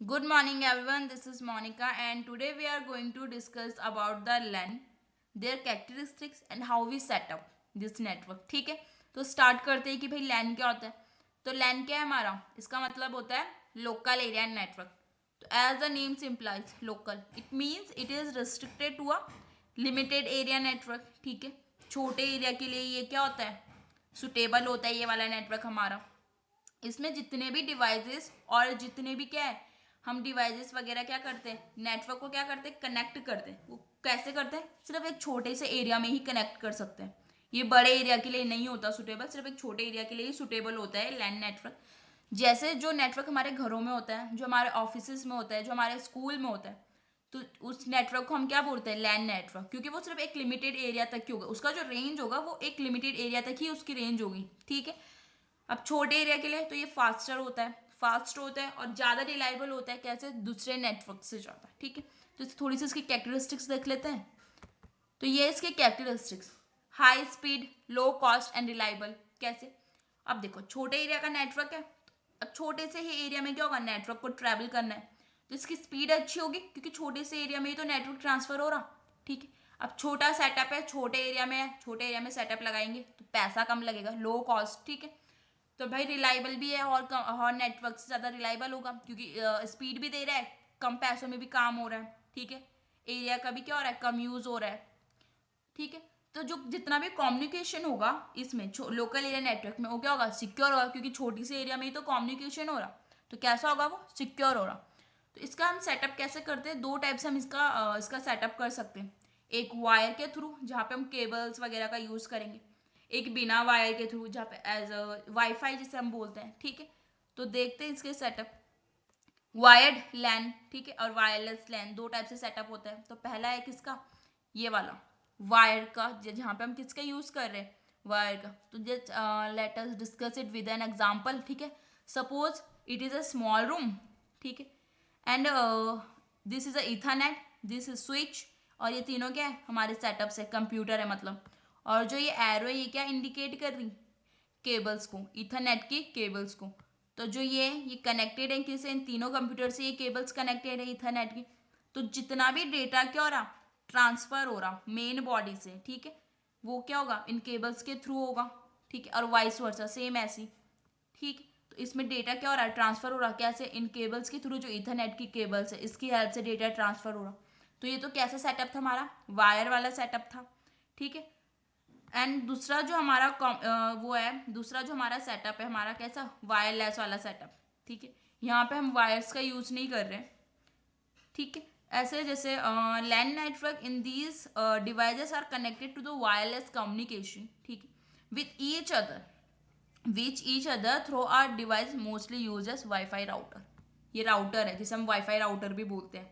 Good morning everyone, this is Monica and today we are going to discuss about the LAN, their characteristics and how we set up this network. ठीक है, तो start करते हैं कि भाई LAN क्या होता है. तो LAN क्या है हमारा, इसका मतलब होता है लोकल एरिया नेटवर्क. तो as the name implies local, it means it is restricted to a limited area network. ठीक है, छोटे एरिया के लिए ये क्या होता है, सुटेबल होता है ये वाला नेटवर्क हमारा. इसमें जितने भी डिवाइसेस और जितने भी क्या है, हम डिवाइसेस वगैरह क्या करते हैं, नेटवर्क को क्या करते हैं, कनेक्ट करते हैं. वो कैसे करते हैं, सिर्फ एक छोटे से एरिया में ही कनेक्ट कर सकते हैं. ये बड़े एरिया के लिए नहीं होता सुटेबल, सिर्फ एक छोटे एरिया के लिए ही सुटेबल होता है लैंड नेटवर्क. जैसे जो नेटवर्क हमारे घरों में होता है, जो हमारे ऑफिस में होता है, जो हमारे स्कूल में होता है, तो उस नेटवर्क को हम क्या बोलते हैं, लैंड नेटवर्क. क्योंकि वो सिर्फ एक लिमिटेड एरिया तक ही होगा, उसका जो रेंज होगा वो एक लिमिटेड एरिया तक ही उसकी रेंज होगी. ठीक है, अब छोटे एरिया के लिए तो ये फास्टर होता है, फास्ट होता है और ज़्यादा रिलायबल होता है. कैसे, दूसरे नेटवर्क से ज़्यादा. ठीक है, तो थोड़ी सी इसकी कैरेक्टरिस्टिक्स देख लेते हैं. तो ये इसके characteristics, high speed, low cost and reliable. कैसे, अब देखो छोटे एरिया का नेटवर्क है, अब छोटे से ही एरिया में क्या होगा, नेटवर्क को ट्रैवल करना है, तो इसकी स्पीड अच्छी होगी क्योंकि छोटे से एरिया में ही तो नेटवर्क ट्रांसफर हो रहा. ठीक है, अब छोटा सेटअप है, छोटे एरिया में है, छोटे एरिया में सेटअप लगाएंगे तो पैसा कम लगेगा, लो कॉस्ट. ठीक है, तो भाई रिलायबल भी है और नेटवर्क से ज़्यादा रिलायबल होगा क्योंकि स्पीड भी दे रहा है, कम पैसों में भी काम हो रहा है. ठीक है, एरिया का भी क्या हो रहा है, कम यूज़ हो रहा है. ठीक है, तो जो जितना भी कम्युनिकेशन होगा इसमें लोकल एरिया नेटवर्क में, वो क्या होगा, सिक्योर होगा क्योंकि छोटी सी एरिया में ही तो कम्युनिकेशन हो रहा. तो कैसा होगा, वो सिक्योर हो रहा. तो इसका हम सेटअप कैसे करते हैं, दो टाइप से हम इसका सेटअप कर सकते हैं. एक वायर के थ्रू जहाँ पे हम केबल्स वगैरह का यूज़ करेंगे, एक बिना वायर के थ्रू जहाँ पे एज वाईफाई जिसे हम बोलते हैं. ठीक है, तो देखते हैं इसके सेटअप. वायर्ड लैन, ठीक है, और वायरलेस लैन, दो टाइप से सेटअप होता है. तो पहला है किसका, ये वाला वायर का, जहाँ पे हम किसका यूज़ कर रहे हैं, वायर का. तो just let us discuss it with an example. ठीक है, suppose it is a small room. ठीक है, and this is a Ethernet, this is switch, और ये तीनों क्या है, हमारे सेटअप से कंप्यूटर है मतलब. और जो ये एरो है ये क्या इंडिकेट कर रही, केबल्स को, इथरनेट की केबल्स को. तो जो ये कनेक्टेड है किसे, इन तीनों कंप्यूटर से ये केबल्स कनेक्टेड है इथरनेट की. तो जितना भी डेटा क्या हो रहा, ट्रांसफर हो रहा मेन बॉडी से, ठीक है, वो क्या होगा, इन केबल्स के थ्रू होगा. ठीक है, और वाइस वर्सा सेम ऐसी. ठीक, तो इसमें डेटा क्या हो रहा है, ट्रांसफर हो रहा, कैसे, इन केबल्स के थ्रू, जो इथरनेट की केबल्स है इसकी हेल्प से डेटा ट्रांसफर हो रहा. तो ये तो कैसा सेटअप था हमारा, वायर वाला सेटअप था. ठीक है, एंड दूसरा जो हमारा वो है, दूसरा जो हमारा सेटअप है हमारा कैसा, वायरलेस वाला सेटअप. ठीक है, यहाँ पे हम वायर्स का यूज़ नहीं कर रहे. ठीक है, ऐसे जैसे LAN network in these devices are connected to the wireless communication. ठीक है, with each other, which each other through are device mostly use as wifi router. ये राउटर है जिसे हम वाईफाई राउटर भी बोलते हैं.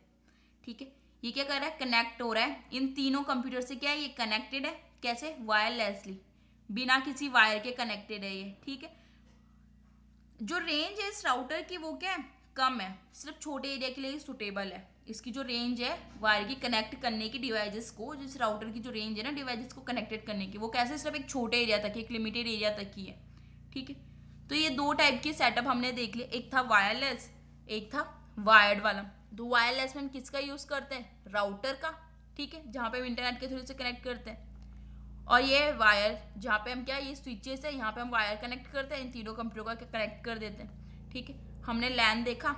ठीक है, ये क्या कर रहा है, कनेक्ट हो रहा है इन तीनों कंप्यूटर से. क्या है, ये कनेक्टेड है कैसे, वायरलेसली, बिना किसी वायर के कनेक्टेड है ये. ठीक है, जो रेंज है इस राउटर की वो क्या है, कम है, सिर्फ छोटे एरिया के लिए ही सुटेबल है. इसकी जो रेंज है वायर की कनेक्ट करने की डिवाइसेस को, जिस राउटर की जो रेंज है ना डिवाइसेस को कनेक्टेड करने की, वो कैसे, सिर्फ एक छोटे एरिया तक, एक लिमिटेड एरिया तक ही है. ठीक है, तो ये दो टाइप की सेटअप हमने देख लिया, एक था वायरलेस, एक था वायर्ड वाला. तो वायरलेस में हम किसका यूज़ करते हैं, राउटर का. ठीक है, जहाँ पे हम इंटरनेट के थ्रू से कनेक्ट करते हैं. और ये वायर जहाँ पे हम क्या, ये स्विचेस है, यहाँ पे हम वायर कनेक्ट करते हैं, इन तीनों कंप्यूटर का कनेक्ट कर देते हैं. ठीक है, हमने लैन देखा.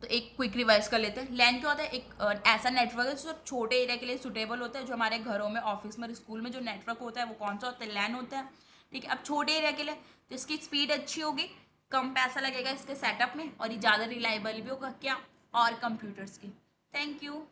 तो एक क्विक रिवाइज कर लेते हैं. लैन क्या होता है, एक ऐसा नेटवर्क है जो छोटे एरिया के लिए सुटेबल होता है. जो हमारे घरों में, ऑफिस में, स्कूल में जो नेटवर्क होता है वो कौन सा होता है, लैन होता है. ठीक है, अब छोटे एरिया के लिए तो इसकी स्पीड अच्छी होगी, कम पैसा लगेगा इसके सेटअप में, और ये ज़्यादा रिलायबल भी होगा क्या, और कंप्यूटर्स की. Thank you.